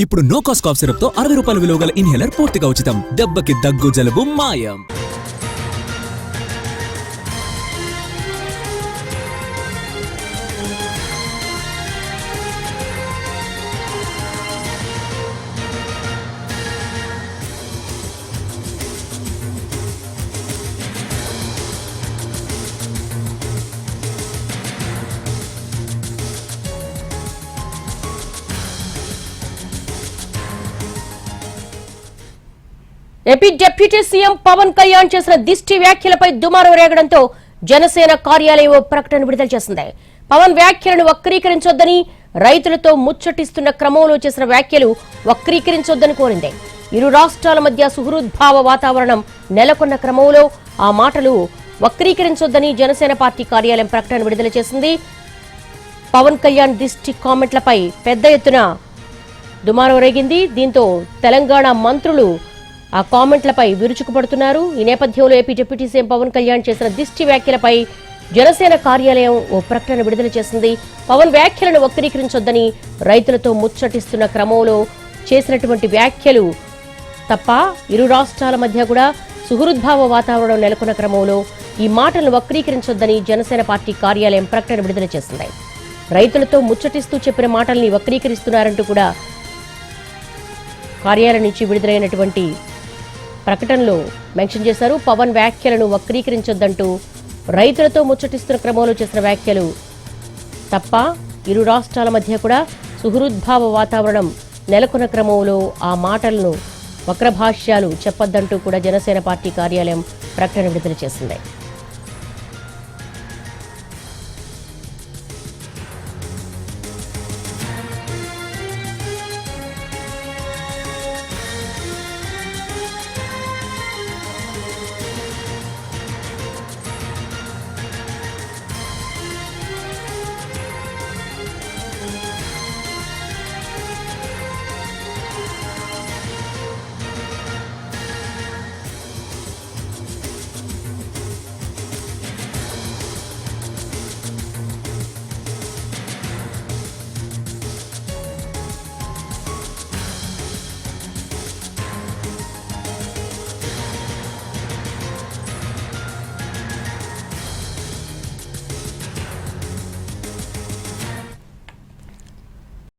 ఇప్పుడు no cost cough syrup తో 60 రూపాయల విలువ గల ఇన్హేలర్ పూర్తిగా ఉచితం. దెబ్బకి దగ్గు జలుబు మాయం. AP deputy CM Pawan Kalyan చేసిన దిష్టి వ్యాఖ్యలపై దుమారం రేగడంతో జనసేన కార్యాలయం ప్రకటన విడుదల చేసింది. పవన్ వ్యాఖ్యలను వక్రీకరించొద్దని, రైతులతో ముచ్చటిస్తున్న క్రమంలో చేసిన వ్యాఖ్యలు వక్రీకరించొద్దని కోరింది. ఇరు రాష్ట్రాల మధ్య సుహృద్భావ వాతావరణం నెలకొన్న క్రమంలో ఆ మాటలు వక్రీకరించొద్దని జనసేన పార్టీ కార్యాలయం ప్రకటన విడుదల చేసింది. పవన్ కళ్యాణ్ దిష్టి కామెంట్లపై పెద్ద ఎత్తున దుమారం రేగింది. దీంతో తెలంగాణ మంత్రులు ఆ కామెంట్లపై విరుచుకుపడుతున్నారు. ఈ నేపథ్యంలో AP deputy CM Pawan Kalyan చేసిన దిష్టి వ్యాఖ్యలపై జనసేన కార్యాలయం ఓ ప్రకటన విడుదల చేసింది. పవన్ వ్యాఖ్యలను వక్రీకరించొద్దని, రైతులతో ముచ్చటిస్తున్న క్రమంలో చేసినటువంటి వ్యాఖ్యలు తప్ప ఇరు రాష్ట్రాల మధ్య కూడా సుహృద్భావ వాతావరణం నెలకొన్న క్రమంలో ఈ మాటలను వక్రీకరించొద్దని జనసేన పార్టీ కార్యాలయం ప్రకటన విడుదల చేసింది. రైతులతో ముచ్చటిస్తూ చెప్పిన మాటల్ని వక్రీకరిస్తున్నారంటూ కూడా కార్యాలయం నుంచి విడుదలైనటువంటి ప్రకటనలో మెన్షన్ చేశారు. పవన్ వ్యాఖ్యలను వక్రీకరించొద్దంటూ రైతులతో ముచ్చటిస్తున్న క్రమంలో చేసిన వ్యాఖ్యలు తప్ప ఇరు రాష్ట్రాల మధ్య కూడా సుహృద్భావ వాతావరణం నెలకొన్న క్రమంలో ఆ మాటలను వక్రభాష్యాలు చెప్పొద్దంటూ కూడా జనసేన పార్టీ కార్యాలయం ప్రకటన విడుదల చేసింది.